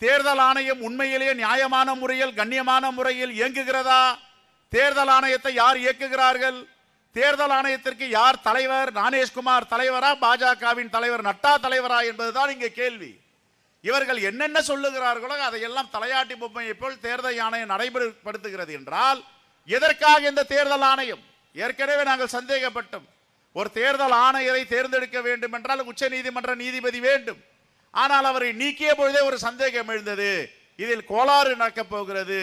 தேர்தல் ஆணையம் உண்மையிலேயே நியாயமான முறையில் கண்ணியமான முறையில் இயங்குகிறதா? தேர்தல் ஆணையத்தை யார் இயக்குகிறார்கள்? தேர்தல் ஆணையத்திற்கு யார் தலைவர்? ஞானேஷ்குமார் தலைவரா, பாஜகவின் தலைவர் நட்டா தலைவரா என்பதுதான் இங்கே கேள்வி. இவர்கள் என்னென்ன சொல்லுகிறார்களோ அதையெல்லாம் தலையாட்டி பொம்மையை போல் தேர்தல் ஆணையம் நடைமுறைப்படுத்துகிறது என்றால் எதற்காக இந்த தேர்தல் ஆணையம்? ஏற்கனவே நாங்கள் சந்தேகப்பட்டோம். ஒரு தேர்தல் ஆணையரை தேர்ந்தெடுக்க வேண்டும் என்றால் உச்ச நீதிமன்ற நீதிபதி வேண்டும். ஆனால் அவரை நீக்கிய பொழுதே ஒரு சந்தேகம் எழுந்தது. இதில் கோளாறு நடக்கப் போகிறது,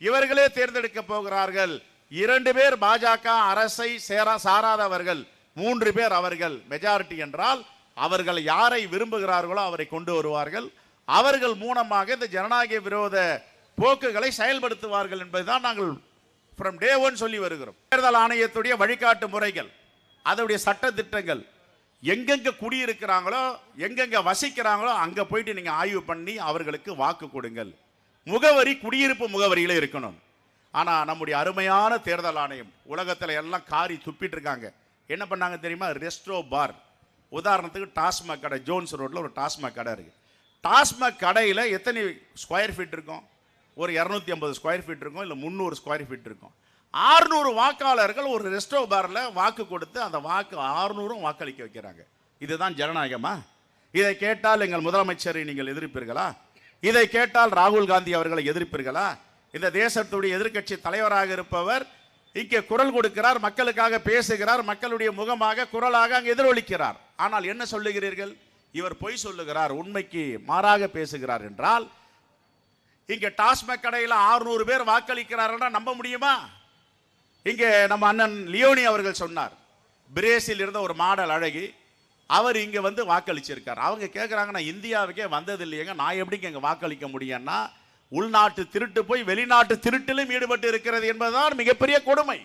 இவர்களே தேர்ந்தெடுக்க போகிறார்கள். 2 பேர் பாஜக அரசை சாராதவர்கள், 3 பேர் அவர்கள். மெஜாரிட்டி என்றால் அவர்கள் யாரை விரும்புகிறார்களோ அவரை கொண்டு வருவார்கள். அவர்கள் மூலமாக இந்த ஜனநாயக விரோத போக்குகளை செயல்படுத்துவார்கள் என்பதுதான் நாங்கள் from day one சொல்லி வருகிறோம். தேர்தல் ஆணையத்துடைய வழிகாட்டு முறைகள், அதனுடைய சட்ட திட்டங்கள், எங்கெங்க குடியிருக்கிறாங்களோ எங்கெங்க வசிக்கிறாங்களோ அங்க போயிட்டு நீங்க ஆய்வு பண்ணி அவர்களுக்கு வாக்கு கொடுங்கள். முகவரி குடியிருப்பு முகவரியில இருக்கணும். ஆனா நம்முடைய அருமையான தேர்தல் ஆணையம் உலகத்துல எல்லாம் காரி துப்பிட்டு இருக்காங்க. என்ன பண்ணாங்க தெரியுமா? ரெஸ்ட்ரோ பார், உதாரணத்துக்கு டாஸ்மாக் கடை, ஜோன்ஸ் ரோட்ல ஒரு டாஸ்மாக் கடை இருக்கு. டாஸ்மாக் கடையில் எத்தனை ஸ்கொயர் ஃபீட் இருக்கும்? ஒரு 250 ஸ்கொயர் ஃபீட் இருக்கும், இல்லை 300 ஸ்கொயர் ஃபீட் இருக்கும். 600 வாக்காளர்கள் ஒரு ரெஸ்டோ பாரில் வாக்கு கொடுத்து அந்த வாக்கு 600 வாக்களிக்க வைக்கிறாங்க. இதுதான் ஜனநாயகமா? இதை கேட்டால் எங்கள் முதலமைச்சரை நீங்கள் எதிர்ப்பீர்களா? இதை கேட்டால் ராகுல் காந்தி அவர்களை எதிர்ப்பீர்களா? இந்த தேசத்துடைய எதிர்க்கட்சி தலைவராக இருப்பவர் இங்கே குரல் கொடுக்கிறார், மக்களுக்காக பேசுகிறார், மக்களுடைய முகமாக குரலாக அங்கே எதிரொலிக்கிறார். ஆனால் என்ன சொல்லுகிறீர்கள்? இவர் பொய் சொல்லுகிறார், உண்மைக்கு மாறாக பேசுகிறார் என்றால் இங்கே டாஸ்மாக் கடையில் 600 பேர் வாக்களிக்கிறார்கள் நம்ப முடியுமா? இங்கே நம்ம அண்ணன் லியோனி அவர்கள் சொன்னார், பிரேசில் இருந்த ஒரு மாடல் அழகி, அவர் இங்கே வந்து வாக்களிச்சிருக்கார். அவங்க கேட்குறாங்க, நான் இந்தியாவுக்கே வந்தது இல்லையங்க, நான் எப்படிங்க இங்கே வாக்களிக்க முடியும்னா, உள்நாட்டு திருட்டு போய் வெளிநாட்டு திருட்டிலும் ஈடுபட்டு இருக்கிறது என்பதுதான் மிகப்பெரிய கொடுமை.